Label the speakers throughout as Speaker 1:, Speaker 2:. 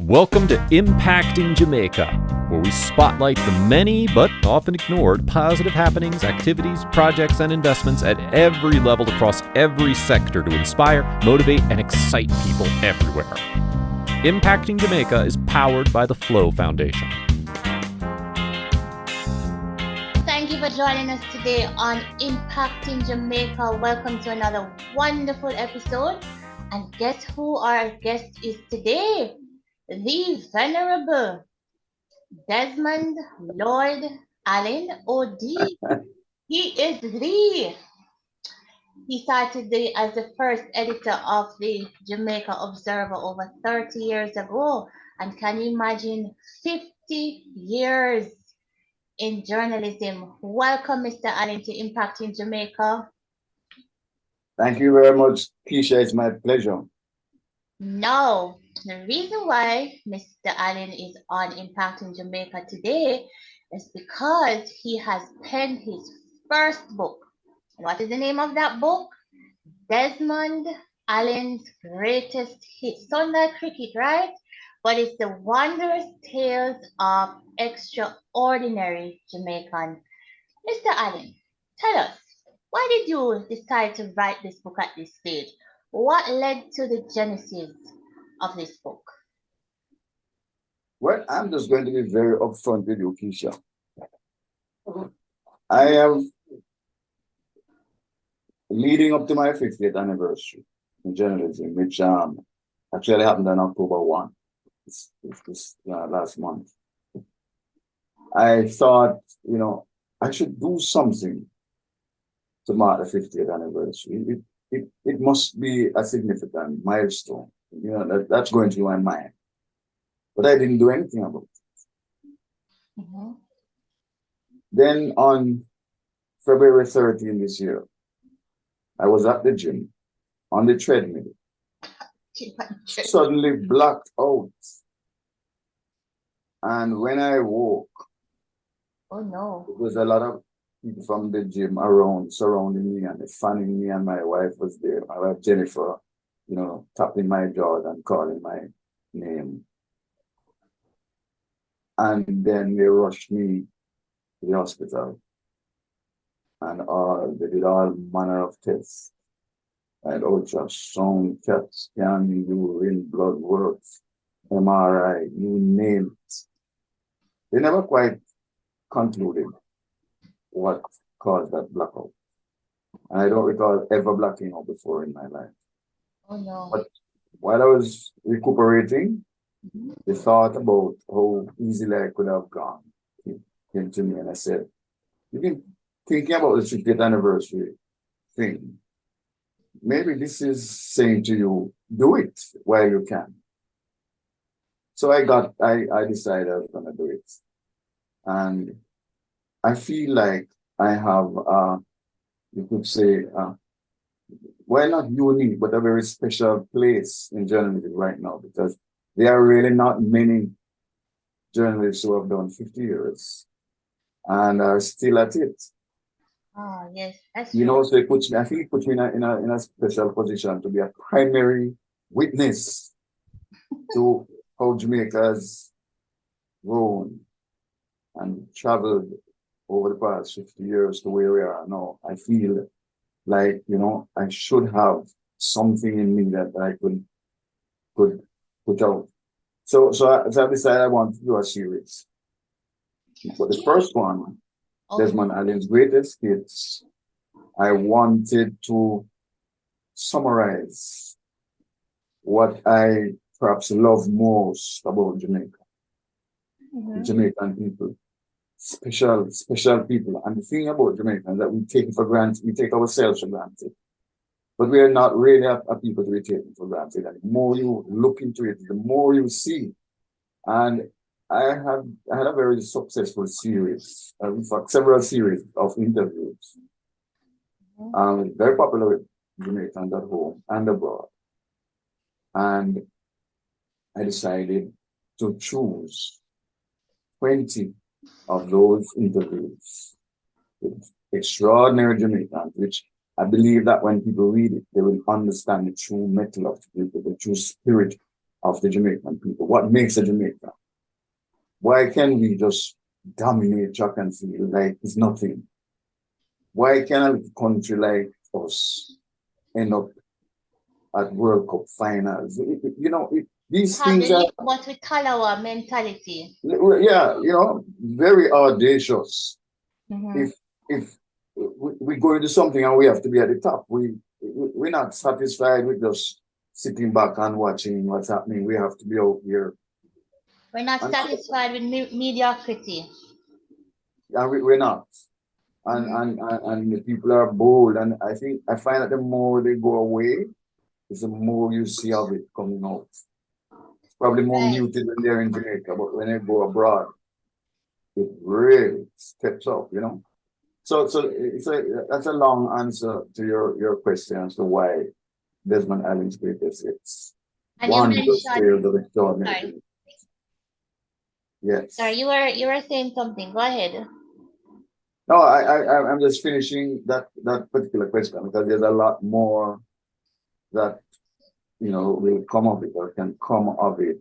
Speaker 1: Welcome to Impacting Jamaica, where we spotlight the many but often ignored positive happenings, activities, projects, and investments at every level across every sector to inspire, motivate, and excite people everywhere. Impacting Jamaica is powered by the Flow Foundation.
Speaker 2: Thank you for joining us today on Impacting Jamaica. Welcome to another wonderful episode. And guess who our guest is today? The Venerable Desmond Lloyd Allen, OD. He is He started as the first editor of the Jamaica Observer over 30 years ago. And can you imagine 50 years in journalism? Welcome, Mr. Allen, to Impacting Jamaica.
Speaker 3: Thank you very much, Keisha. It's my pleasure.
Speaker 2: Now, the reason why Mr. Allen is on Impacting Jamaica today is because he has penned his first book. What is the name of that book? Desmond Allen's Greatest Hits. Sound like cricket, right? But it's the Wondrous Tales of Extraordinary Jamaican. Mr. Allen, tell us, why did you decide to write this book at this stage? What led to the genesis of this book?
Speaker 3: Well, I'm just going to be very upfront with you, Keisha. I am leading up to my 50th anniversary in journalism, which actually happened on October 1, this last month. I thought, I should do something to mark the 50th anniversary. It must be a significant milestone. That's going through my mind. But I didn't do anything about it.
Speaker 2: Mm-hmm.
Speaker 3: Then on February 13 this year, I was at the gym on the treadmill, suddenly blacked out. And when I woke,
Speaker 2: oh no,
Speaker 3: there was a lot of people from the gym around, surrounding me and fanning me, and my wife was there. My wife Jennifer, tapping my jaw and calling my name. And then they rushed me to the hospital. And they did all manner of tests. And ultrasound, CAT scan, urine, blood work, MRI, you name it. They never quite concluded what caused that blackout. And I don't recall ever blacking out before in my life.
Speaker 2: oh no.
Speaker 3: But while I was recuperating, the thought about how easily I could have gone came to me, and I said, you've been thinking about the 50th anniversary thing. Maybe this is saying to you, do it while you can. So I decided I was going to do it. And I feel like I have, you could say, well, not unique, but a very special place in journalism right now, because there are really not many journalists who have done 50 years and are still at it.
Speaker 2: Oh, yes, that's true.
Speaker 3: So I think it puts me in a special position to be a primary witness to how Jamaica's grown and traveled over the past 50 years to where we are now. I feel like, I should have something in me that I could put out. So I decided I want to do a series. For the first one, Desmond Allen's Greatest Hits, I wanted to summarize what I perhaps love most about Jamaica. The Jamaican people, special people. And the thing about Jamaicans that we take it for granted, we take ourselves for granted. But we are not really a people to be taken for granted. And the more you look into it, the more you see. And I had a very successful series, in fact, several series of interviews. Very popular with Jamaicans at home and abroad. And I decided to choose 20 of those interviews with extraordinary Jamaicans, which I believe that when people read it, they will understand the true metal of the people, the true spirit of the Jamaican people. What makes a Jamaican? Why can't we just dominate track and field like it's nothing? Why can't a country like us end up at World Cup finals? These things are,
Speaker 2: but with Kalawa mentality.
Speaker 3: yeah, very audacious.
Speaker 2: Mm-hmm.
Speaker 3: If we go into something and we have to be at the top, we're not satisfied with just sitting back and watching what's happening. We have to be out here.
Speaker 2: We're not satisfied with mediocrity.
Speaker 3: And we're not. And the people are bold. And I find that the more they go away, is the more you see of it coming out. It's probably more muted when they're in Jamaica, but when they go abroad, it really steps up, So that's a long answer to your question as to why Desmond Allen's greatest hits. Wondrous tales of extraordinary. Yes.
Speaker 2: Sorry, you were saying something. Go ahead.
Speaker 3: No, I'm just finishing that particular question because there's a lot more that will come of it or can come of it.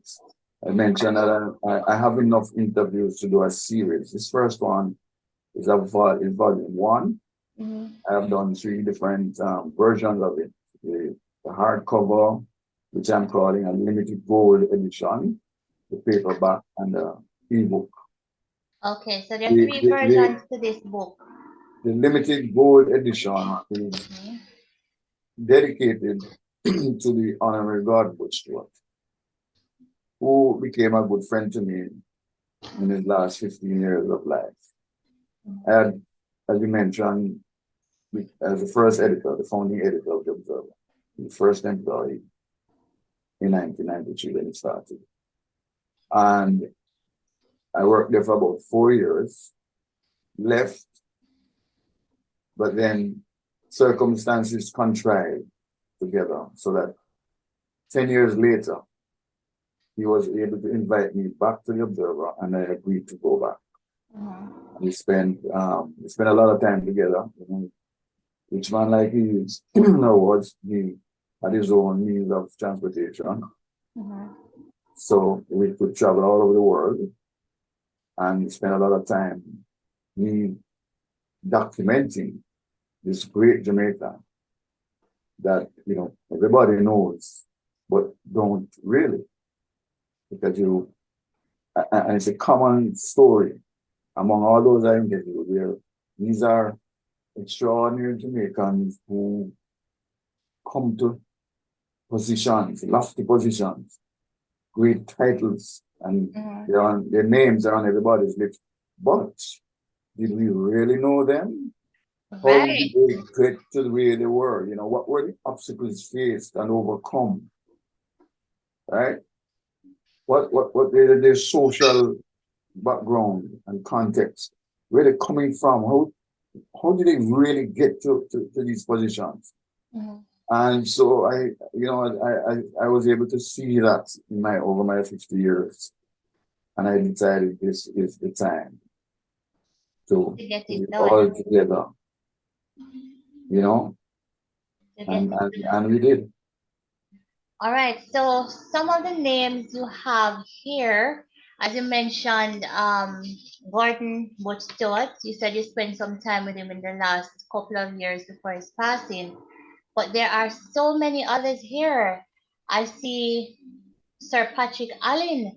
Speaker 3: I mentioned that I have enough interviews to do a series. This first one is volume 1.
Speaker 2: Mm-hmm.
Speaker 3: I have done 3 different versions of it. The hardcover, which I'm calling a limited gold edition, the paperback, and the ebook.
Speaker 2: Okay, so there are 3 versions to this book.
Speaker 3: The limited gold edition is dedicated to the Honorary Godwood Stewart, who became a good friend to me in his last 15 years of life. I had, as you mentioned, as the first editor, the founding editor of the Observer, the first employee in 1993 when it started. And I worked there for about 4 years, left, but then circumstances contrived together so that 10 years later, he was able to invite me back to the Observer, and I agreed to go back. We spent a lot of time together. Which man like he is, he had his own means of transportation. So we could travel all over the world and spend a lot of time documenting this great Jamaica that everybody knows, but don't really, because and it's a common story among all those I interviewed, where these are extraordinary Jamaicans who come to positions, lofty positions, great titles, and their names are on everybody's lips. But did we really know them? How did they get to the way they were? What were the obstacles faced and overcome? Right? What were their social background and context? Where they're coming from? How did they really get to these positions? And so I was able to see that over my 50 years, and I decided this is the time to get it all together, and we did.
Speaker 2: All right, so some of the names you have here, as you mentioned, Gordon Butch Stewart, you said you spent some time with him in the last couple of years before his passing, but there are so many others here. I see Sir Patrick Allen,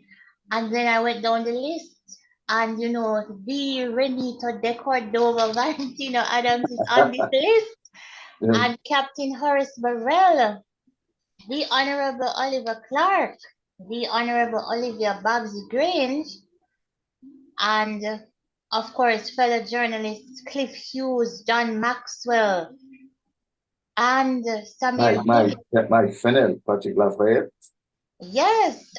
Speaker 2: and then I went down the list, and the Renito de Cordova Valentino Adams is on this list, and Captain Horace Burrell, the Honorable Oliver Clark, the Honorable Olivia Babsy Grange, and of course fellow journalists Cliff Hughes, John Maxwell, and Samuel
Speaker 3: Mike Fennell, Patrick Lafayette.
Speaker 2: Yes.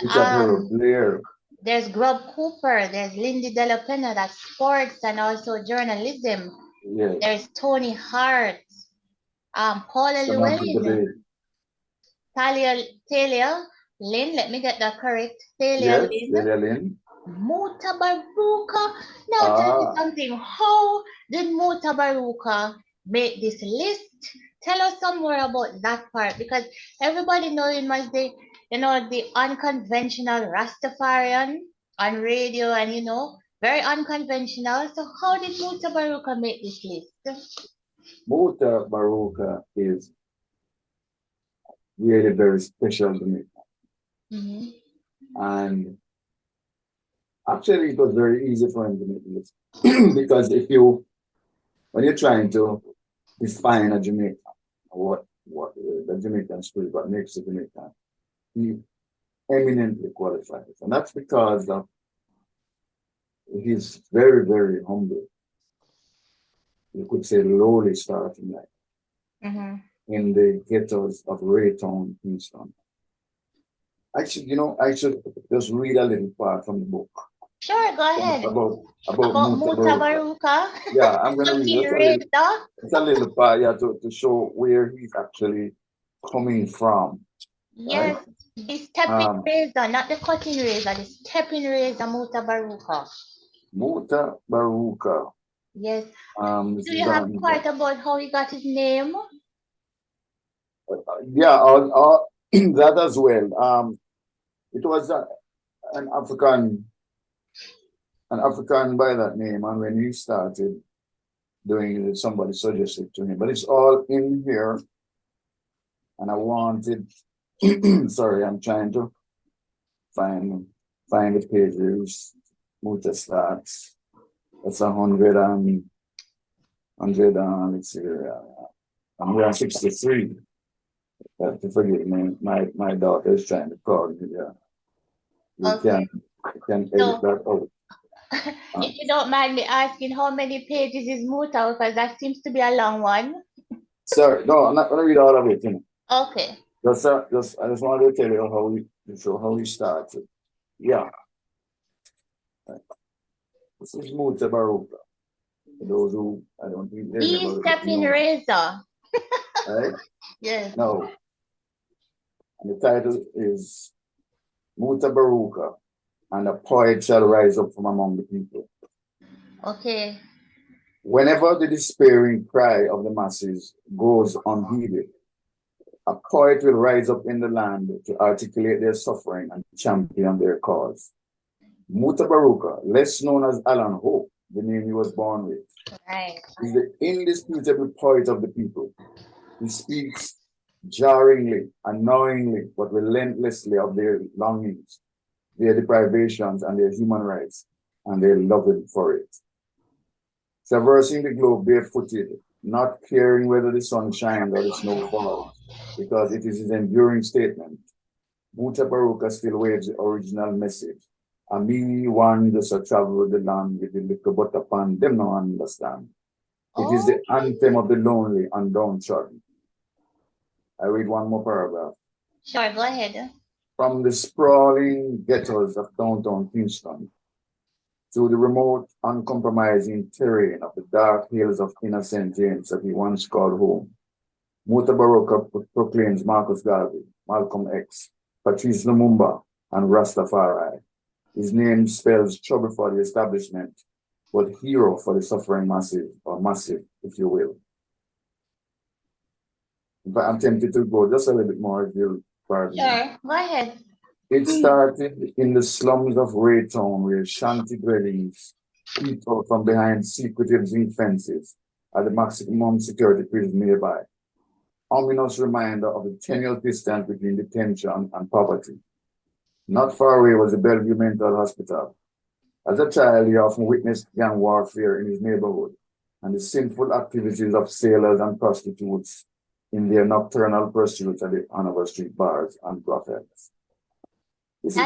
Speaker 3: Blair.
Speaker 2: There's Grub Cooper, there's Lindy Della Pena, that's sports and also journalism.
Speaker 3: Yes.
Speaker 2: There's Tony Hart, Paula Llewellyn, Talia Lynn, let me get that correct. Talia
Speaker 3: Lynn.
Speaker 2: Muta Baruka. Now tell me something. How did Muta Baruka make this list? Tell us some more about that part, because everybody knows him as the the unconventional Rastafarian on radio and, very unconventional. So how did Muta Baruka make this list?
Speaker 3: Muta Baruka is really very special to me.
Speaker 2: Mm-hmm.
Speaker 3: And actually, it was very easy for him to make this because when you're trying to define a Jamaican, what the Jamaican spirit, what makes a Jamaican, he eminently qualifies, and that's because he's very, very humble. You could say lowly starting life in the ghettos of Raytown, Kingston. Actually, I should just read a little part from the book.
Speaker 2: Sure, go ahead.
Speaker 3: About
Speaker 2: Muta Baruka.
Speaker 3: Yeah, I'm going to read it's a little part, to show where he's actually coming from.
Speaker 2: Yes, right? The stepping razor, not the cutting razor, the stepping razor, Muta Baruka.
Speaker 3: Muta Baruka.
Speaker 2: Yes. Do you have quite about how he got his name?
Speaker 3: That as well. It was an African by that name, and when he started doing it, somebody suggested to him. But it's all in here, and I wanted. Sorry, I'm trying to find the pages. Muta starts. That's 100 let's see, 163. Forgive me, my daughter is trying to call me. Yeah, you can edit that out.
Speaker 2: If you don't mind me asking, how many pages is Muta? Because that seems to be a long one.
Speaker 3: Sorry, no, I'm not going to read all of it.
Speaker 2: Okay.
Speaker 3: I just wanted to tell you how we started. Yeah. This is Muta Baruka. For those who I don't think
Speaker 2: the stepping razor.
Speaker 3: Right?
Speaker 2: Yes.
Speaker 3: No. And the title is Muta Baruka, and a poet shall rise up from among the people.
Speaker 2: Okay.
Speaker 3: Whenever the despairing cry of the masses goes unheeded, a poet will rise up in the land to articulate their suffering and champion their cause. Muta Baruka, less known as Alan Hope, the name he was born with, is the indisputable poet of the people. He speaks jarringly, annoyingly, but relentlessly of their longings, their deprivations, and their human rights, and their longing for it. Traversing the globe barefooted, not caring whether the sun shines or the snow falls, because it is his enduring statement. Muta Baruka still waves the original message. And me one just a travel the land with the little but upon them no understand. It is the anthem of the lonely and downtrodden. I read one more paragraph.
Speaker 2: Sure, go ahead.
Speaker 3: From the sprawling ghettos of downtown Kingston to the remote, uncompromising terrain of the dark hills of Inner St. James that he once called home, Muta Baruka proclaims Marcus Garvey, Malcolm X, Patrice Lumumba, and Rastafari. His name spells trouble for the establishment, but hero for the suffering massive, if you will. But I'm tempted to go just a little bit more if you'll pardon me.
Speaker 2: Sure, go ahead.
Speaker 3: It started in the slums of Raytown, where shanty dwellings, people from behind secretive zinc fences at the maximum security prison nearby. Ominous reminder of the tenuous distance between detention and poverty. Not far away was the Bellevue Mental Hospital. As a child, he often witnessed gang warfare in his neighborhood and the sinful activities of sailors and prostitutes in their nocturnal pursuits at the Hanover Street bars and brothels. This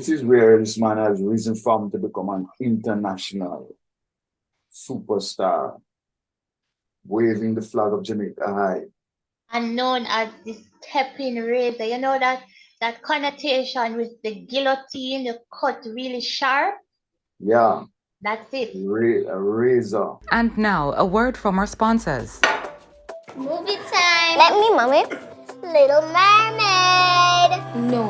Speaker 3: is where this man has risen from to become an international superstar, waving the flag of Jamaica high.
Speaker 2: And known as the stepping razor. You know that connotation with the guillotine, the cut really sharp?
Speaker 3: Yeah.
Speaker 2: That's it.
Speaker 3: A razor.
Speaker 4: And now, a word from our sponsors.
Speaker 5: Movie time. Let me, Mommy. Little Mermaid.
Speaker 6: No.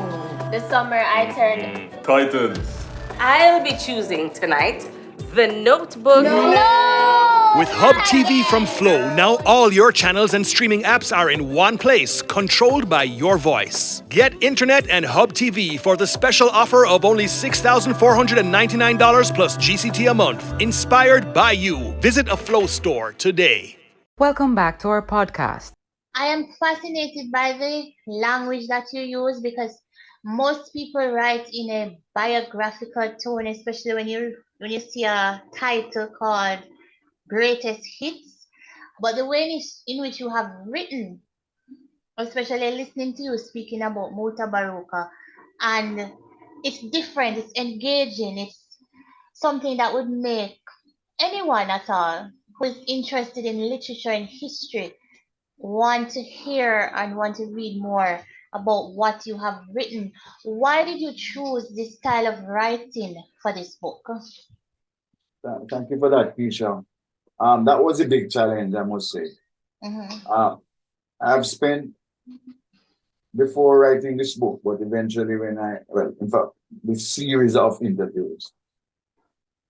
Speaker 5: This summer I turned
Speaker 7: Titans.
Speaker 6: I'll be choosing tonight The Notebook.
Speaker 5: No!
Speaker 6: With Hub TV from Flow, now all your channels and streaming apps are in one place, controlled by your voice. Get internet and Hub TV for the special offer of only $6,499 plus GCT a month. Inspired by you. Visit a Flow store today.
Speaker 4: Welcome back to our podcast.
Speaker 2: I am fascinated by the language that you use because most people write in a biographical tone, especially when you see a title called Greatest Hits. But the way in which you have written, especially listening to you speaking about Mota Baruka, and it's different, it's engaging, it's something that would make anyone at all who is interested in literature and history want to hear and want to read more about what you have written. Why did you choose this style of writing for this book?
Speaker 3: Thank you for that, Keisha. That was a big challenge, I must say. I've spent, before writing this book, but eventually in fact, the series of interviews,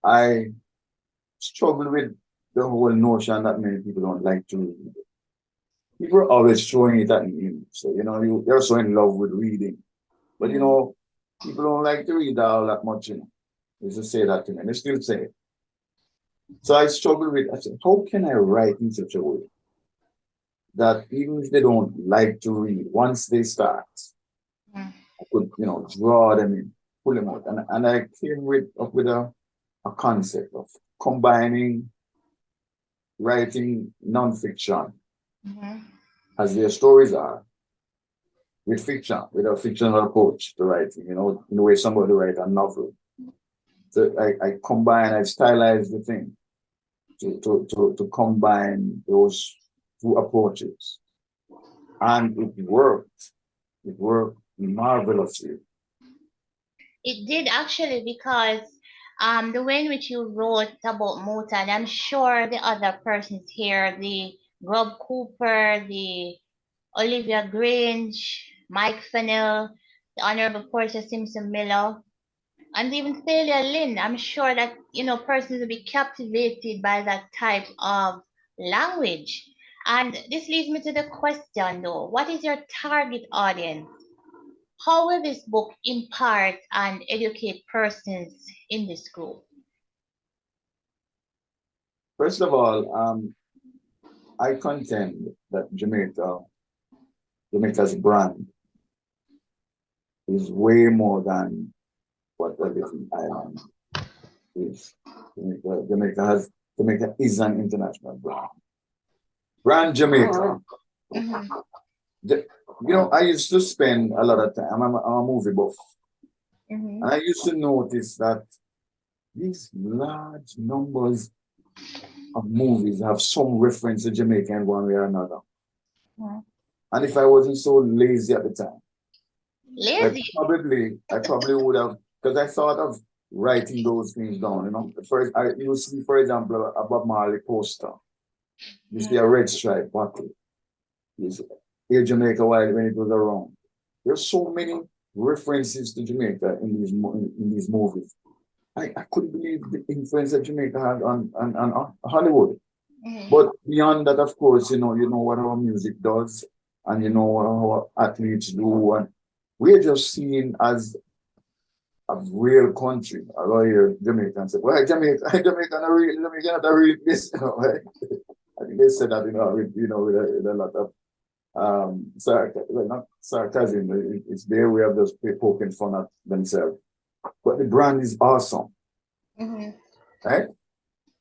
Speaker 3: I struggled with the whole notion that many people don't like to read. People are always throwing it at me. So, you're so in love with reading. But, people don't like to read all that much, They just say that to me. They still say it. So I struggled with, I said, how can I write in such a way that even if they don't like to read, once they start, I could, draw them in, pull them out. And I came up with a concept of combining writing nonfiction as their stories are with fiction, with a fictional approach to writing, in the way somebody write a novel. So I stylize the thing to combine those two approaches. And it worked. It worked marvelously.
Speaker 2: It did actually, because the way in which you wrote about Mota, and I'm sure the other persons here, the Rob Cooper, the Olivia Grange, Mike Fennell, the Honorable Portia Simpson Miller, and even Thalia Lynn, I'm sure that persons will be captivated by that type of language. And this leads me to the question though, what is your target audience? How will this book impart and educate persons in this group?
Speaker 3: First of all, I contend that Jamaica's brand is way more than what the different island is. Jamaica is an international brand. Brand Jamaica. I used to spend a lot of time, I'm a movie buff. And I used to notice that these large numbers of movies have some reference to Jamaica in one way or another. And if I wasn't so lazy at the time, I probably would have, because I thought of writing those things down. First, you see, for example, a Bob Marley poster. You see a red stripe bottle. You see Here Jamaica when it was around. There's so many references to Jamaica in these movies. I couldn't believe the influence that Jamaica had on Hollywood. But beyond that, of course, you know what our music does, and you know what our athletes do, and we're just seen as a real country. I love hear Jamaicans say, "Well, Jamaica not real, Jamaica not a real place." Right? I think they said that, with a lot of not sarcasm. It's their way of just poking fun at themselves. But the brand is awesome, right?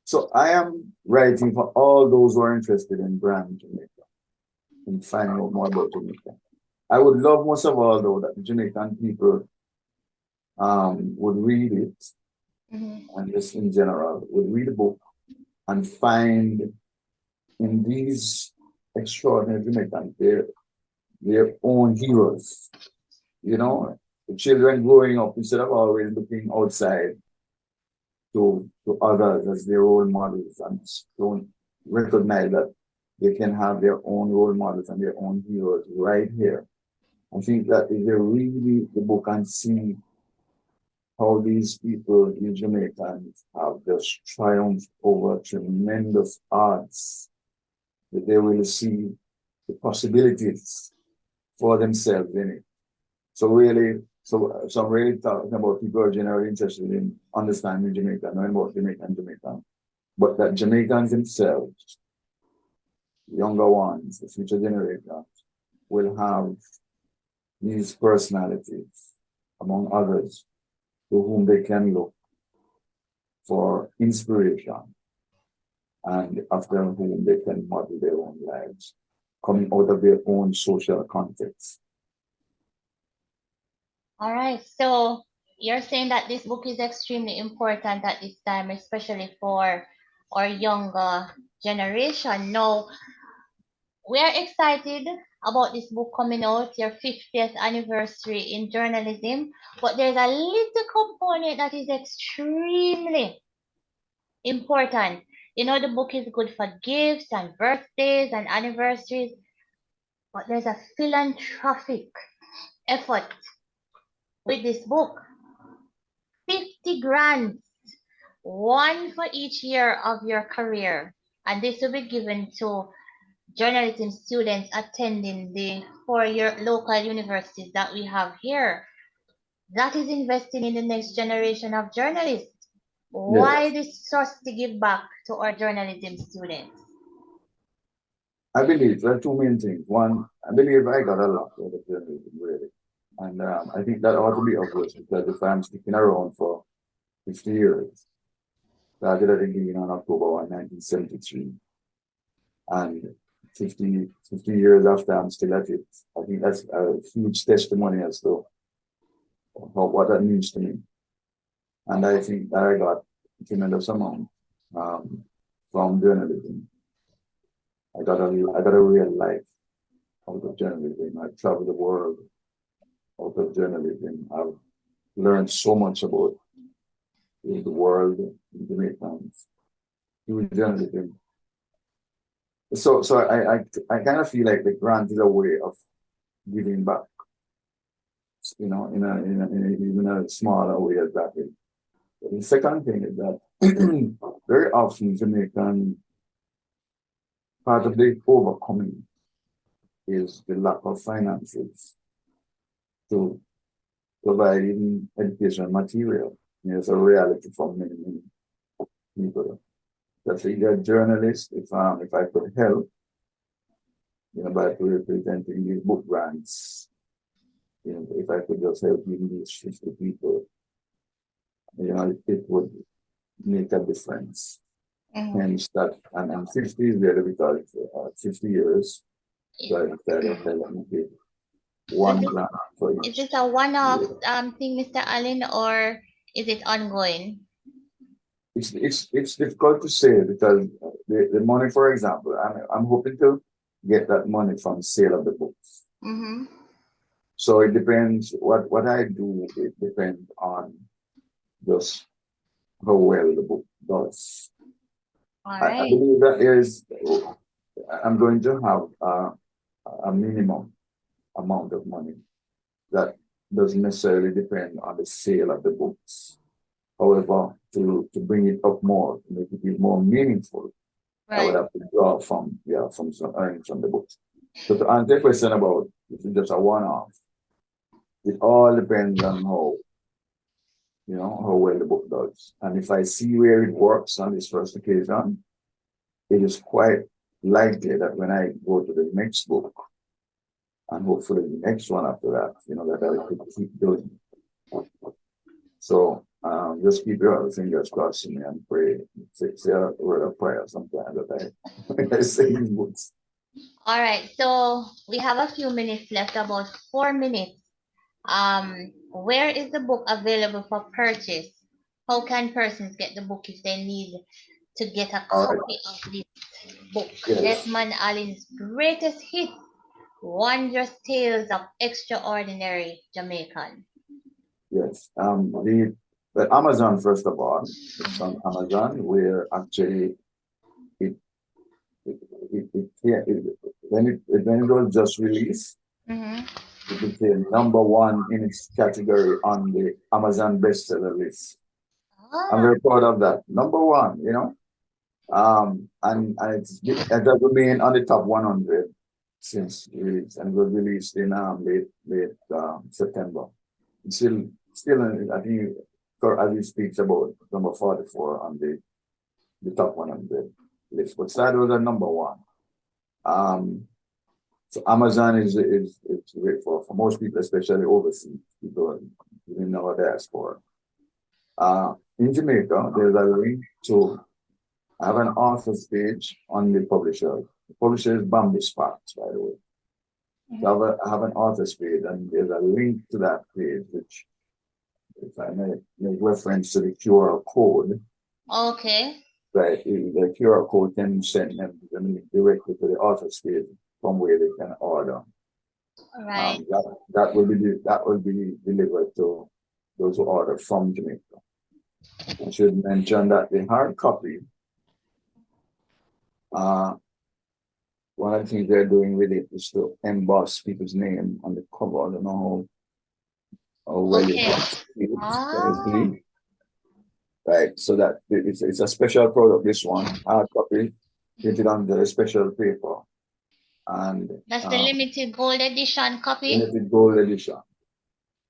Speaker 3: So I am writing for all those who are interested in brand Jamaica and finding out more about Jamaica. I would love most of all, though, that the Jamaican people would read it, and just in general, would read the book and find in these extraordinary Jamaicans their own heroes. The children growing up, instead of always looking outside to others as their role models, and don't recognize that they can have their own role models and their own heroes right here. I think that if they read the book and see how these people in Jamaica have just triumphed over tremendous odds, that they will see the possibilities for themselves in it. So really, so I'm really talking about people who are generally interested in understanding Jamaica, knowing about Jamaica, but that Jamaicans themselves, younger ones, the future generations, will have these personalities, among others, to whom they can look for inspiration and after whom they can model their own lives, coming out of their own social context.
Speaker 2: All right, so you're saying that this book is extremely important at this time, especially for our younger generation. Now, we're excited about this book coming out, your 50th anniversary in journalism, but there's a little component that is extremely important. You know, the book is good for gifts and birthdays and anniversaries, but there's a philanthropic effort with this book. 50 grants, one for each year of your career, and this will be given to journalism students attending the four-year local universities that we have here. That is investing in the next generation of journalists. Why this trust to give back to our journalism students?
Speaker 3: I believe there are two main things. One, I believe I got a lot out of journalism, really. And I think that ought to be obvious because if I'm sticking around for 50 years, started at the beginning on October 1, 1973, and 50 years after I'm still at it, I think that's a huge testimony as to what that means to me. And I think that I got a tremendous amount from journalism. I got a real life out of journalism. I've traveled the world out of journalism. I've learned so much about the world, the Jamaicans, through journalism. So I kind of feel like the grant is a way of giving back, you know, in even a smaller way as that is. The second thing is that very often Jamaican, part of the overcoming is the lack of finances to provide even educational material. It's a reality for many people. That you're a journalist, if I could help, you know, by representing these book grants, you know, if I could just help even these 50 people, you know, it would make a difference. Hence that, and 50 is really because 50 years, so I decided to give one grant for each.
Speaker 2: Is this a one-off thing, Mr. Allen, or is it ongoing?
Speaker 3: It's difficult to say because the money, for example, I'm hoping to get that money from sale of the books.
Speaker 2: Mm-hmm.
Speaker 3: So it depends what I do. It depends on just how well the book does.
Speaker 2: All right.
Speaker 3: I believe that I'm going to have a minimum amount of money that doesn't necessarily depend on the sale of the books. However, to bring it up more, to make it be more meaningful,
Speaker 2: Right.
Speaker 3: I would have to draw from some earnings from the books. So to answer the question about if it's just a one-off, it all depends on how well the book does. And if I see where it works on this first occasion, it is quite likely that when I go to the next book, and hopefully the next one after that, you know, that I could keep doing. So just keep your fingers crossed to me and pray. Say a word of prayer sometimes that I say these books.
Speaker 2: All right, so we have a few minutes left, about 4 minutes. Where is the book available for purchase? How can persons get the book if they need to get a copy of this book?
Speaker 3: Yes.
Speaker 2: Desmond Allen's greatest hit, Wondrous Tales of Extraordinary Jamaican.
Speaker 3: Yes. The Amazon, first of all, it's on Amazon, where actually when it was just released,
Speaker 2: Mm-hmm.
Speaker 3: it became number one in its category on the Amazon bestseller list. I'm very proud of that. Number one, you know. And it has remained on the top 100 since release, and was released in late September. It's still I think as we speak about number 44 on the top 100 list, but that was a number one. So Amazon is great for most people, especially overseas people in our diaspora. In Jamaica, there's a link to have an author's page on the publisher. The publisher is Bamboo Sparks, by the way. So I have an author's page, and there's a link to that page, which, if I may make reference to the QR code.
Speaker 2: Okay.
Speaker 3: Right, the QR code can send them directly to the author's page from where they can order.
Speaker 2: All right.
Speaker 3: That will be delivered to those who order from Jamaica. I should mention that the hard copy, one of the things they're doing with it is to emboss people's name on the cover. I don't know how well you can see it. Right, so that it's a special product, this one, hard copy, printed on the special paper. And
Speaker 2: that's the limited gold edition copy?
Speaker 3: Limited gold edition.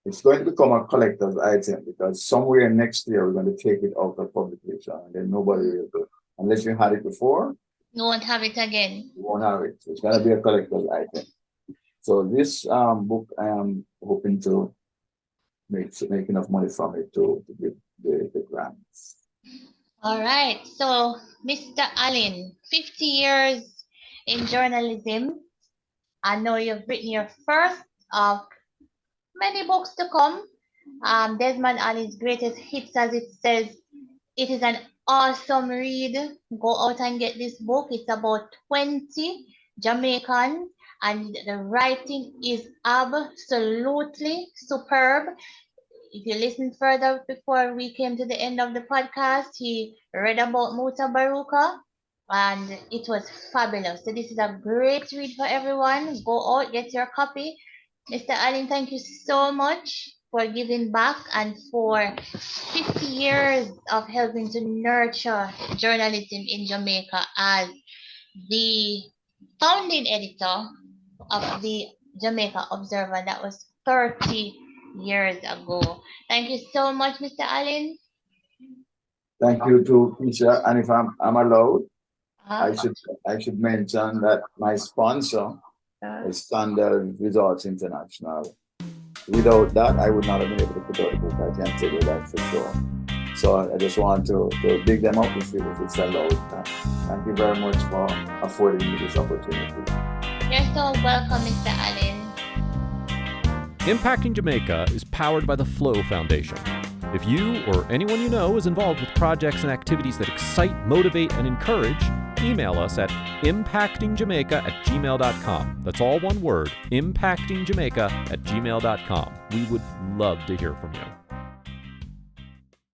Speaker 3: It's going to become a collector's item because somewhere next year we're going to take it out of publication, and then nobody will do it. Unless you had it before,
Speaker 2: you won't have it again.
Speaker 3: You won't have it. It's going to be a collector's item. So this book, I am hoping to make enough money from it to give the grants.
Speaker 2: All right. So, Mr. Allen, 50 years in journalism. I know you've written your first of many books to come. Desmond Allen's greatest hits, as it says. It is an awesome read. Go out and get this book. It's about 20 Jamaicans, and the writing is absolutely superb. If you listen further before we came to the end of the podcast, he read about Muta Baruka, and it was fabulous. So this is a great read for everyone. Go out, get your copy. Mr. Allen, thank you so much for giving back and for 50 years of helping to nurture journalism in Jamaica as the founding editor of the Jamaica Observer. That was 30 years ago. Thank you so much, Mr. Allen.
Speaker 3: Thank you to Keisha. And if I'm allowed, I should mention that my sponsor is Standard Resorts International. Without that, I would not have been able to put out the book. I can tell you that for sure. So I just want to big them up if it's allowed. Thank you very much for affording me this opportunity.
Speaker 2: You're so welcome, Mr. Allen.
Speaker 1: Impacting Jamaica is powered by the Flow Foundation. If you or anyone you know is involved with projects and activities that excite, motivate, and encourage, email us at impactingjamaica@gmail.com. That's all one word, impactingjamaica@gmail.com. We would love to hear from you.